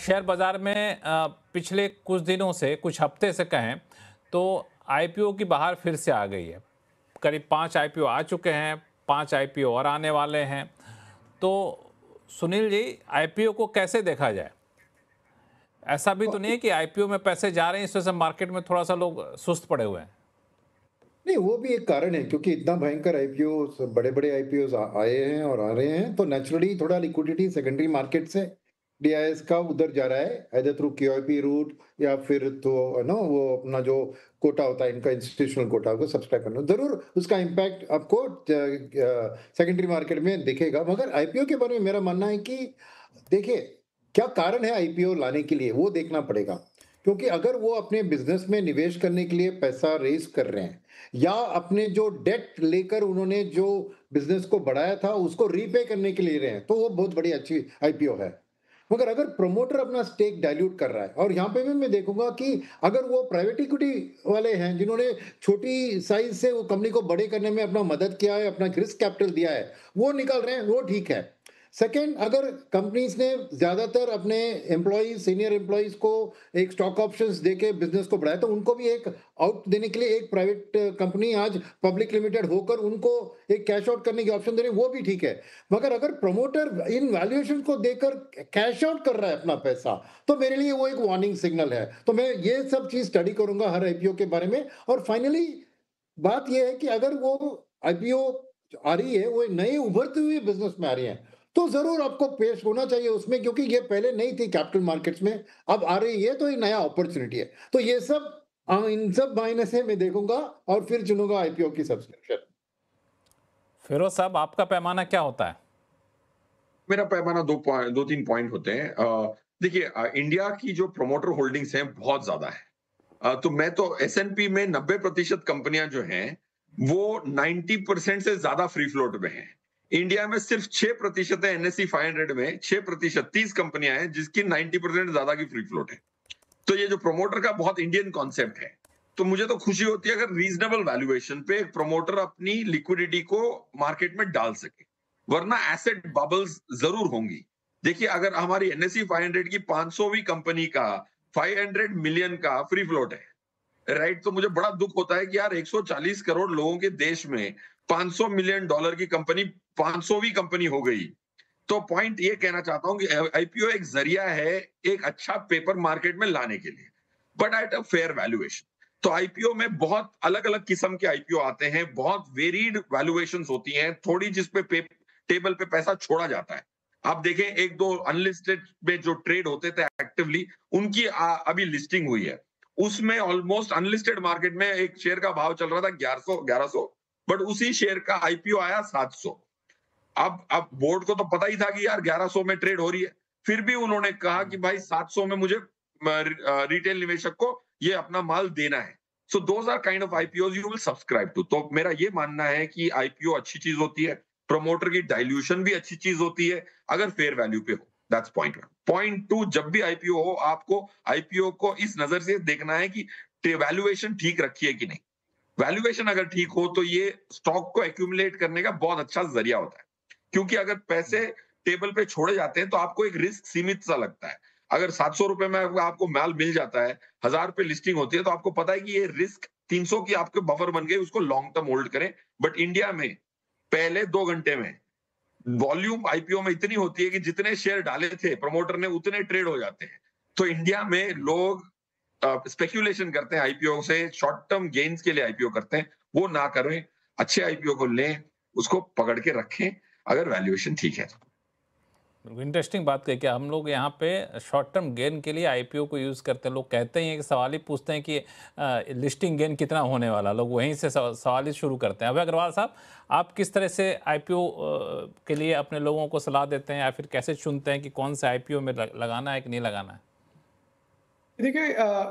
Share बाजार में पिछले कुछ दिनों से, कुछ हफ्ते से कहें तो आईपीओ की बहार फिर से आ गई है। करीब 5 आईपीओ आ चुके हैं, 5 आईपीओ और आने वाले हैं। तो सुनील जी, आईपीओ को कैसे देखा जाए? ऐसा भी तो नहीं है कि आईपीओ में पैसे जा रहे हैं, इस वजह से मार्केट में थोड़ा सा लोग सुस्त पड़े हुए हैं। नहीं, वो भी एक कारण है क्योंकि इतना भयंकर आईपीओ बड़े-बड़े आईपीओज़ आए हैं और आ रहे हैं, तो नेचुरली थोड़ा लिक्विडिटी सेकेंडरी मार्केट से डीआईएस का उधर जा रहा है, आइदर थ्रू क्यूआईपी रूट या फिर तो वो अपना जो कोटा होता है इनका इंस्टीट्यूशनल कोटा को सब्सक्राइब करना। ज़रूर उसका इम्पैक्ट आपको सेकेंडरी मार्केट में दिखेगा, मगर आईपीओ के बारे में मेरा मानना है कि देखिए, क्या कारण है आईपीओ लाने के लिए, वो देखना पड़ेगा। क्योंकि अगर वो अपने बिज़नेस में निवेश करने के लिए पैसा रेज़ कर रहे हैं या अपने जो डेट लेकर उन्होंने जो बिज़नेस को बढ़ाया था, उसको रीपे करने के लिए रहे हैं, तो वो बहुत बड़ी अच्छी आईपीओ है। मगर अगर प्रमोटर अपना स्टेक डाइल्यूट कर रहा है और यहाँ पे भी मैं देखूँगा कि अगर वो प्राइवेट इक्विटी वाले हैं, जिन्होंने छोटी साइज़ से वो कंपनी को बड़े करने में अपना मदद किया है, अपना रिस्क कैपिटल दिया है, वो निकल रहे हैं, वो ठीक है। सेकंड, अगर कंपनीज ने ज्यादातर अपने एम्प्लॉइज सीनियर एम्प्लॉइज को एक स्टॉक ऑप्शंस देके बिजनेस को बढ़ाया, तो उनको भी एक आउट देने के लिए एक प्राइवेट कंपनी आज पब्लिक लिमिटेड होकर उनको एक कैश आउट करने की ऑप्शन दे रही है, वो भी ठीक है। मगर अगर प्रमोटर इन वैल्यूएशन को देकर कैश आउट कर रहा है अपना पैसा, तो मेरे लिए वो एक वार्निंग सिग्नल है। तो मैं ये सब चीज स्टडी करूंगा हर आईपीओ के बारे में। और फाइनली बात यह है कि अगर वो आईपीओ आ रही है, वो नए उभरते हुए बिजनेस में आ रही है, तो जरूर आपको पेश होना चाहिए उसमें, क्योंकि ये पहले नहीं थी कैपिटल मार्केट्स में, अब आ रही है, तो ये नया अपॉर्चुनिटी है। तो ये सब इन सब मायने से मैं देखूंगा और फिर चुनूंगा आईपीओ की सब्सक्रिप्शन। फिरोज साहब, आपका पैमाना क्या होता है? मेरा पैमाना 2-3 पॉइंट होते हैं। देखिए, इंडिया की जो प्रोमोटर होल्डिंग्स हैं बहुत ज्यादा है। तो मैं तो एसएनपी में 90% कंपनियां जो हैं वो 90% से ज्यादा फ्री फ्लोट में हैं। इंडिया में सिर्फ 6% है। एनएससी 500 में 6%, 30 कंपनियां हैं जिसकी 90% ज्यादा की फ्री फ्लोट है। तो ये जो प्रोमोटर का बहुत इंडियन कॉन्सेप्ट है। तो मुझे तो खुशी होती है अगर रीजनेबल वैल्यूएशन पे एक प्रोमोटर अपनी लिक्विडिटी को मार्केट में डाल सके, वरना एसेट बबल्स जरूर होंगी। देखिए, अगर हमारी एनएससी 500 की 500वीं कंपनी का 500 मिलियन का फ्री फ्लोट है, राइट, तो मुझे बड़ा दुख होता है कि यार 140 करोड़ लोगों के देश में 500 मिलियन डॉलर की कंपनी 500वीं कंपनी हो गई। तो पॉइंट ये कहना चाहता हूं कि आईपीओ एक जरिया है एक अच्छा पेपर मार्केट में लाने के लिए, but at a fair valuation. तो आईपीओ में बहुत अलग अलग किस्म के आईपीओ आते हैं, बहुत वेरीड वैल्यूएशंस होती हैं, थोड़ी जिसपे टेबल पे पैसा छोड़ा जाता है। आप देखें, एक दो अनलिस्टेड में जो ट्रेड होते थे एक्टिवली, उनकी अभी लिस्टिंग हुई है। उसमें ऑलमोस्ट अनलिस्टेड मार्केट में एक शेयर का भाव चल रहा था 1100, बट उसी शेयर का आईपीओ आया 700। अब बोर्ड को तो पता ही था कि यार 1100 में ट्रेड हो रही है, फिर भी उन्होंने कहा कि भाई 700 में मुझे रिटेल निवेशक को ये अपना माल देना है। So those are kind of IPO you will subscribe to. तो मेरा ये मानना है कि आईपीओ अच्छी चीज होती है, प्रमोटर की डाइल्यूशन भी अच्छी चीज होती है अगर फेयर वैल्यू पे हो। That's point one. Point two, जब भी आईपीओ हो आपको आईपीओ को इस नजर से देखना है कि वैल्यूएशन ठीक रखी है कि नहीं। वैल्यूएशन अगर ठीक हो तो ये स्टॉक को एक्यूमुलेट करने का बहुत अच्छा जरिया होता है, क्योंकि अगर पैसे टेबल पे छोड़े जाते हैं तो आपको एक रिस्क सीमित सा लगता है। अगर 700 रुपए में आपको माल मिल जाता है, 1000 पे लिस्टिंग होती है, तो आपको पता है कि ये रिस्क 300 की आपके बफर बन गई, उसको लॉन्ग टर्म होल्ड करें। बट इंडिया में पहले 2 घंटे में वॉल्यूम आईपीओ में इतनी होती है कि जितने शेयर डाले थे प्रमोटर ने उतने ट्रेड हो जाते हैं। तो इंडिया में लोग स्पेक्यूलेशन करते हैं आईपीओ से, शॉर्ट टर्म गेन्स के लिए आईपीओ करते हैं, वो ना करें। अच्छे आईपीओ को लें, उसको पकड़ के रखें अगर वैल्यूएशन ठीक है। इंटरेस्टिंग बात कही कि हम लोग यहाँ पे शॉर्ट टर्म गेन के लिए आईपीओ को यूज़ करते हैं। लोग कहते ही हैं कि सवाल ही पूछते हैं कि लिस्टिंग गेन कितना होने वाला, लोग वहीं से सवाल ही शुरू करते हैं। अभय अग्रवाल साहब, आप किस तरह से आईपीओ के लिए अपने लोगों को सलाह देते हैं या फिर कैसे चुनते हैं कि कौन से आईपीओ में लगाना है कि नहीं लगाना है? देखिए,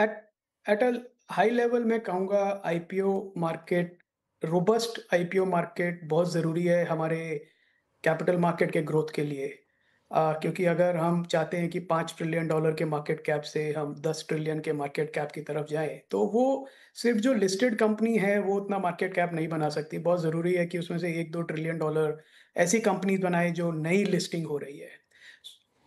at at a high level मैं कहूँगा IPO market, robust IPO market बहुत ज़रूरी है हमारे कैपिटल मार्केट के ग्रोथ के लिए। क्योंकि अगर हम चाहते हैं कि $5 ट्रिलियन के मार्केट कैप से हम 10 ट्रिलियन के मार्केट कैप की तरफ जाएँ, तो वो सिर्फ़ जो लिस्टेड कंपनी है वो उतना मार्केट कैप नहीं बना सकती। बहुत ज़रूरी है कि उसमें से $1-2 ट्रिलियन ऐसी कंपनीज़ बनाएँ जो नई लिस्टिंग हो रही है।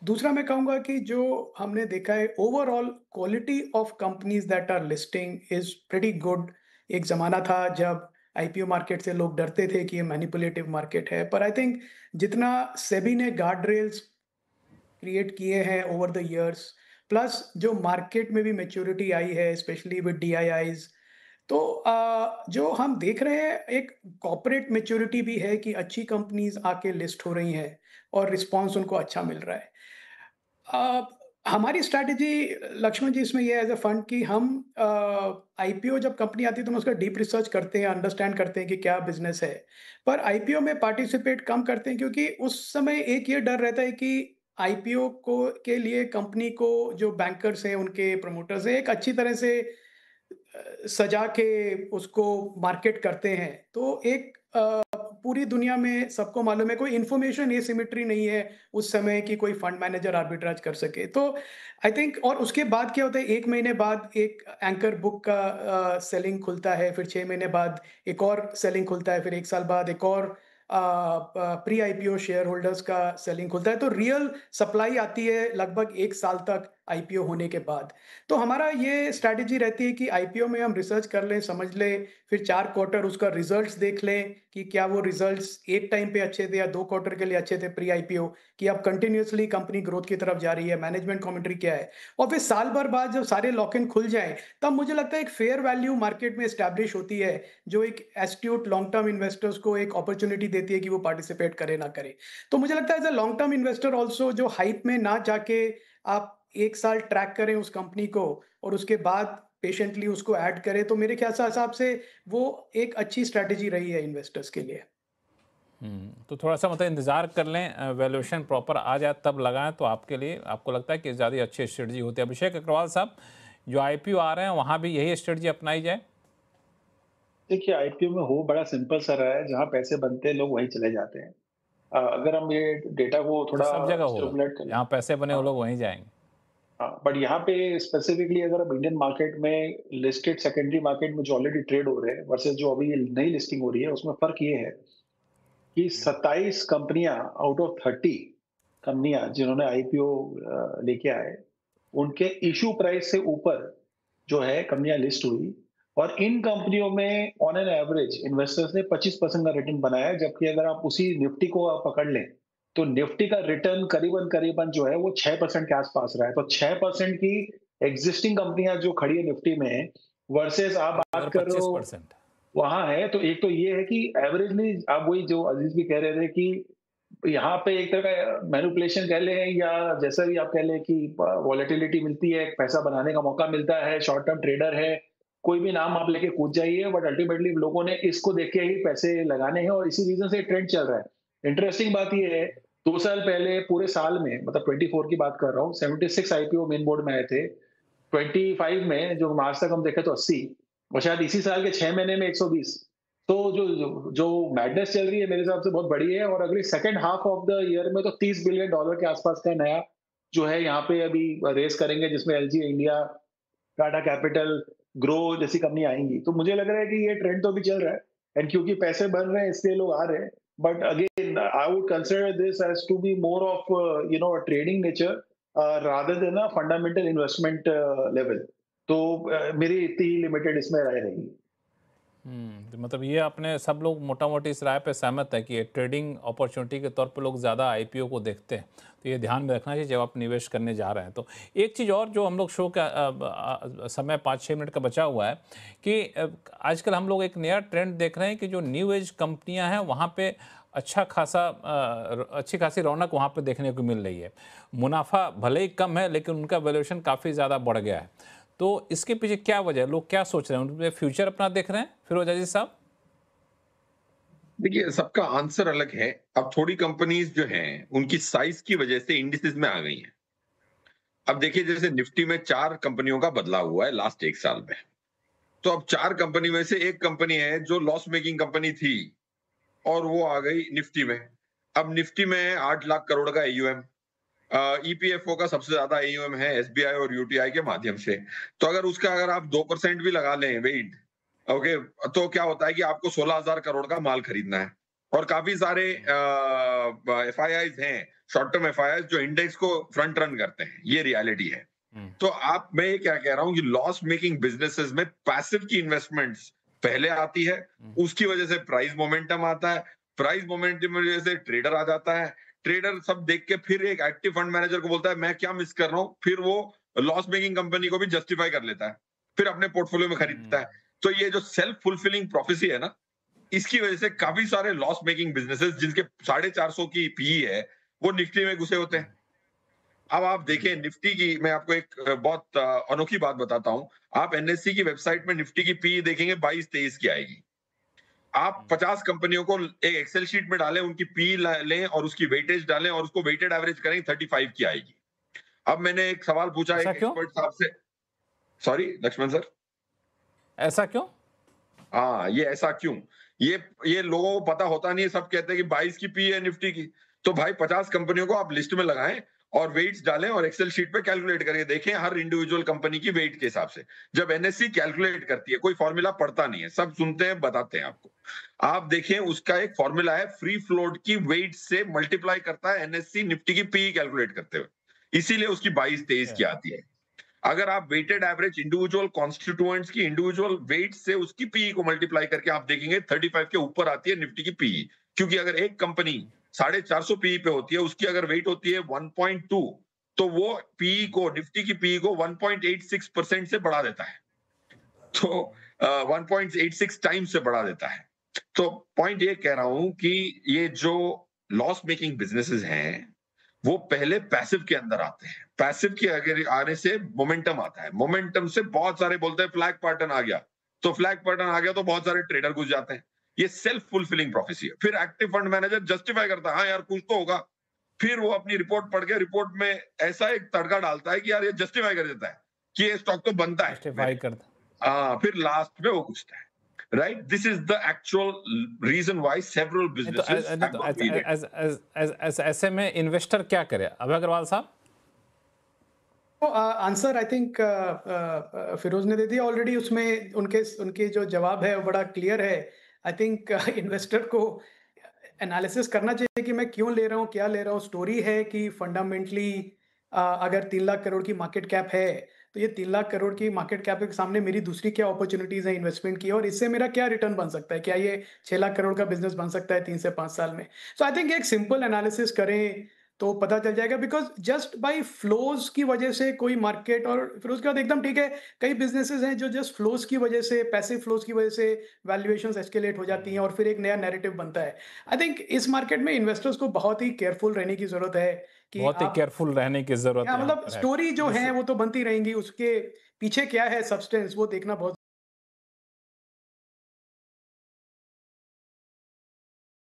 दूसरा मैं कहूँगा कि जो हमने देखा है overall quality of companies that are listing is pretty good. एक ज़माना था जब आईपीओ मार्केट से लोग डरते थे कि ये मैनिपुलेटिव मार्केट है, पर आई थिंक जितना सेबी ने गार्ड रेल्स क्रिएट किए हैं ओवर द इयर्स, प्लस जो मार्केट में भी मैच्योरिटी आई है स्पेशली विद डीआईआईज, तो जो हम देख रहे हैं एक कॉर्पोरेट मैच्योरिटी भी है कि अच्छी कंपनीज आके लिस्ट हो रही हैं और रिस्पांस उनको अच्छा मिल रहा है। अ, हमारी स्ट्रैटेजी लक्ष्मण जी इसमें ये है एज़ अ फंड कि हम आईपीओ जब कंपनी आती है तो हम उसका डीप रिसर्च करते हैं, अंडरस्टैंड करते हैं कि क्या बिज़नेस है। पर आईपीओ में पार्टिसिपेट कम करते हैं क्योंकि उस समय एक ये डर रहता है कि आईपीओ को के लिए कंपनी को जो बैंकर्स हैं, उनके प्रमोटर्स हैं, एक अच्छी तरह से सजा के उसको मार्केट करते हैं। तो एक पूरी दुनिया में सबको मालूम है कोई इन्फॉर्मेशन एसिमेट्री नहीं है उस समय कि कोई फंड मैनेजर आर्बिट्राज कर सके। तो आई थिंक और उसके बाद क्या होता है 1 महीने बाद एक एंकर बुक का सेलिंग खुलता है, फिर 6 महीने बाद एक और सेलिंग खुलता है, फिर 1 साल बाद एक और प्री आईपीओ शेयर होल्डर्स का सेलिंग खुलता है। तो रियल सप्लाई आती है लगभग 1 साल तक आईपीओ होने के बाद। तो हमारा ये स्ट्रैटेजी रहती है कि आईपीओ में हम रिसर्च कर लें, समझ लें, फिर 4 क्वार्टर उसका रिजल्ट्स देख लें कि क्या वो रिजल्ट्स एक टाइम पे अच्छे थे या 2 क्वार्टर के लिए अच्छे थे प्री आईपीओ, कि अब कंटिन्यूअसली कंपनी ग्रोथ की तरफ जा रही है, मैनेजमेंट कमेंट्री क्या है। और फिर साल भर बाद जब सारे लॉक इन खुल जाएँ, तब मुझे लगता है एक फेयर वैल्यू मार्केट में एस्टैब्लिश होती है, जो एक एस्ट्यूट लॉन्ग टर्म इन्वेस्टर्स को एक अपॉर्च्युनिटी देती है कि वो पार्टिसिपेट करे ना करे। तो मुझे लगता है as a long term investor also जो हाइप में ना जाके आप 1 साल ट्रैक करें उस कंपनी को और उसके बाद पेशेंटली उसको ऐड करें, तो मेरे ख्याल से हिसाब से वो एक अच्छी स्ट्रैटेजी रही है इन्वेस्टर्स के लिए। तो थोड़ा सा मतलब इंतज़ार कर लें, वैल्यूएशन प्रॉपर आ जाए तब लगाएं, तो आपके लिए आपको लगता है कि ज़्यादा अच्छी स्ट्रेटजी होती है। अभिषेक अग्रवाल साहब, जो आईपीओ आ रहे हैं वहाँ भी यही स्ट्रेटजी अपनाई जाए? देखिए, आईपीओ में हो बड़ा सिंपल सा रहा है, जहाँ पैसे बनते हैं लोग वहीं चले जाते हैं। अगर हम ये डेटा को तो थोड़ा सब जगह होगा, स्टिमुलेट करें। जहाँ पैसे बने वो हाँ, लोग वहीं जाएंगे। हाँ, बट यहाँ पे स्पेसिफिकली अगर हम इंडियन मार्केट में लिस्टेड सेकेंडरी मार्केट में जो ऑलरेडी ट्रेड हो रहे हैं वर्सेस जो अभी नई लिस्टिंग हो रही है, उसमें फ़र्क ये है कि 27 कंपनियां आउट ऑफ 30 कंपनियां जिन्होंने आईपीओ लेके आए, उनके इशू प्राइस से ऊपर जो है कंपनियां लिस्ट हुई और इन कंपनियों में ऑन एन एवरेज इन्वेस्टर्स ने 25% का रिटर्न बनाया है, जबकि अगर आप उसी निफ्टी को आप पकड़ लें तो निफ्टी का रिटर्न करीबन करीबन जो है वो 6% के आसपास रहा है। तो 6% की एग्जिस्टिंग कंपनियां जो खड़ी है निफ्टी में वर्सेस आप अगर बात कर रहे हो 25%। वहां है, तो एक तो ये है कि एवरेजली आप वही जो अजीज भी कह रहे थे कि यहाँ पे एक तरह का मैनिपुलेशन कह लें या जैसा भी आप कह लें कि वॉलेटिलिटी मिलती है, पैसा बनाने का मौका मिलता है, शॉर्ट टर्म ट्रेडर है, कोई भी नाम आप लेके कूद जाइए, बट अल्टीमेटली लोगों ने इसको देख के ही पैसे लगाने हैं और इसी रीजन से ट्रेंड चल रहा है। इंटरेस्टिंग बात ये है, 2 साल पहले पूरे साल में मतलब 24 की बात कर रहा हूँ, 76 आईपीओ मेन बोर्ड में आए थे। 25 में जो आज तक हम देखे तो 80 और शायद इसी साल के 6 महीने में 120। तो जो मैडनेस चल रही है मेरे हिसाब से बहुत बड़ी है और अगले second half of the year में तो $30 बिलियन के आसपास का नया जो है यहाँ पे अभी रेस करेंगे, जिसमें LG India, Tata capital, grow जैसी कंपनी आएंगी। तो मुझे लग रहा है कि ये ट्रेंड तो अभी चल रहा है एंड क्योंकि पैसे बन रहे हैं इसलिए लोग आ रहे हैं। But again I would consider this as to be more of trading nature rather than a fundamental investment level. तो मेरी इतनी ही लिमिटेड इसमें राय रहेगी। तो मतलब ये अपने सब लोग मोटा मोटी इस राय पे सहमत है कि ट्रेडिंग अपॉर्चुनिटी के तौर पे लोग ज़्यादा आईपीओ को देखते हैं, तो ये ध्यान में रखना चाहिए जब आप निवेश करने जा रहे हैं। तो एक चीज़ और जो हम लोग शो का समय 5-6 मिनट का बचा हुआ है कि आजकल हम लोग एक नया ट्रेंड देख रहे हैं कि जो न्यू एज कंपनियां हैं वहाँ पे अच्छी खासी रौनक वहाँ पे देखने को मिल रही है। मुनाफा भले ही कम है लेकिन उनका वैल्यूएशन काफ़ी ज़्यादा बढ़ गया है। तो इसके पीछे क्या वजह है, लोग क्या सोच रहे हैं, उनके फ्यूचर अपना देख रहे हैं? फिरोज अजीज साहब, देखिए, सबका आंसर अलग है। अब थोड़ी कंपनीज जो हैं उनकी साइज की वजह से इंडिसेस में आ गई हैं। अब देखिए, जैसे निफ्टी में 4 कंपनियों का बदलाव हुआ है लास्ट 1 साल में। तो अब 4 कंपनी में से एक कंपनी है जो लॉस मेकिंग कंपनी थी और वो आ गई निफ्टी में। अब निफ्टी में 8 लाख करोड़ का एयूएम, ईपीएफओ का सबसे ज्यादा एयूएम है एसबीआई और यूटीआई के माध्यम से। तो अगर आप 2% भी लगा लें वेट, ओके, तो क्या होता है कि आपको 16,000 करोड़ का माल खरीदना है और काफी सारे एफआईआईज हैं, शॉर्ट टर्म एफआईआईज जो इंडेक्स को फ्रंट रन करते हैं, ये रियलिटी है। तो मैं ये क्या कह रहा हूँ कि लॉस मेकिंग बिजनेसेस में पैसिव की इन्वेस्टमेंट्स पहले आती है, उसकी वजह से प्राइस मोमेंटम आता है, प्राइस मोमेंटम की वजह से ट्रेडर आ जाता है, ट्रेडर सब देख के फिर एक एक्टिव फंड मैनेजर को बोलता है मैं क्या मिस कर रहा हूँ, फिर वो लॉस मेकिंग कंपनी को भी जस्टिफाई कर लेता है, फिर अपने पोर्टफोलियो में खरीदता है। तो ये जो सेल्फ फुलफिलिंग प्रोफेसी है ना, इसकी वजह से काफी सारे लॉस मेकिंग बिजनेसेस जिनके 450 की पीई है, वो निफ्टी में घुसे होते हैं। अब आप देखें निफ्टी की, मैं आपको एक बहुत अनोखी बात बताता हूं। आप एनएससी की वेबसाइट में निफ्टी की पी देखेंगे 22-23 की आएगी। आप 50 कंपनियों को एक एक्सेल शीट में डालें, उनकी पी लें और उसकी वेटेज डालें और उसको वेटेड एवरेज करें, 35 की आएगी। अब मैंने एक सवाल पूछा एक एक्सपर्ट साहब से, सॉरी लक्ष्मण सर, ऐसा क्यों? हाँ, ये ऐसा क्यों? ये लोगों को पता होता नहीं है, सब कहते हैं कि 22 की पी है निफ्टी की। तो भाई 50 कंपनियों को आप लिस्ट में लगाएं और वेट्स डालें और एक्सेल शीट पे कैलकुलेट करके देखें हर इंडिविजुअल कंपनी की वेट के हिसाब से। जब एनएससी कैलकुलेट करती है, कोई फॉर्मूला पढ़ता नहीं है, सब सुनते हैं, बताते हैं आपको। आप देखें उसका एक फॉर्मूला है, फ्री फ्लोट की वेट से मल्टीप्लाई करता है एनएससी निफ्टी की पी कैलकुलेट करते हुए, इसीलिए उसकी 22-23 की आती है। अगर आप वेटेड एवरेज इंडिविजुअल कॉन्स्टिट्यूएंट्स की इंडिविजुअल वेट से उसकी पीई को मल्टीप्लाई करके आप देखेंगे 35 के ऊपर आती है निफ्टी की पीई, क्योंकि अगर एक कंपनी 450 पीई पे होती है, उसकी अगर वेट होती है 1.2, तो वो पीई को, निफ्टी की पीई को 1.86% से बढ़ा देता है, तो 1.86 टाइम्स से बढ़ा देता है। तो पॉइंट ये कह रहा हूं कि ये जो लॉस मेकिंग बिजनेसेस हैं, वो पहले पैसिव के अंदर आते हैं। पैसिव के अगर आने से मोमेंटम आता है, मोमेंटम से बहुत सारे बोलते हैं फ्लैग पैटर्न आ गया, तो फ्लैग पैटर्न आ गया तो बहुत सारे ट्रेडर घुस जाते हैं। ये सेल्फ फुलफिलिंग प्रोफेसी है। फिर एक्टिव फंड मैनेजर जस्टिफाई करता है, हाँ यार कुछ तो होगा, फिर वो अपनी रिपोर्ट पढ़ के रिपोर्ट में ऐसा एक तड़का डालता है कि यार ये जस्टिफाई कर देता है कि ये स्टॉक तो बनता है, जस्टिफाई करता, फिर लास्ट में वो घुसता है। Right? This is the actual reason why several businesses have got re-rated. ऐसे में इन्वेस्टर क्या करे? अभय अग्रवाल साहब? आंसर आई थिंक फिरोज ने दे दिया ऑलरेडी। उसमें उनके जो जवाब है वो बड़ा क्लियर है। आई थिंक इन्वेस्टर को एनालिसिस करना चाहिए कि मैं क्यों ले रहा हूँ, क्या ले रहा हूँ। स्टोरी है कि फंडामेंटली अगर 3 लाख करोड़ की मार्केट कैप है, तो ये 3 लाख करोड़ की मार्केट कैप के सामने मेरी दूसरी क्या अपॉर्चुनिटीज है इन्वेस्टमेंट की, और इससे मेरा क्या रिटर्न बन सकता है। क्या ये 6 लाख करोड़ का बिजनेस बन सकता है 3 से 5 साल में? सो आई थिंक एक सिंपल एनालिसिस करें तो पता चल जाएगा। बिकॉज जस्ट बाय फ्लोज की वजह से कोई मार्केट, और फिर उसके बाद एकदम ठीक है, कई बिजनेसेस हैं जो जस्ट फ्लोज की वजह से, पैसिव फ्लोज की वजह से वैल्यूएशंस एस्केलेट हो जाती हैं और फिर एक नया नैरेटिव बनता है। आई थिंक इस मार्केट में इन्वेस्टर्स को बहुत ही केयरफुल रहने की जरूरत है कि बहुत ही केयरफुल रहने की जरूरत है। मतलब स्टोरी जो है वो तो बनती रहेंगी, उसके पीछे क्या है सब्सटेंस, वो देखना बहुत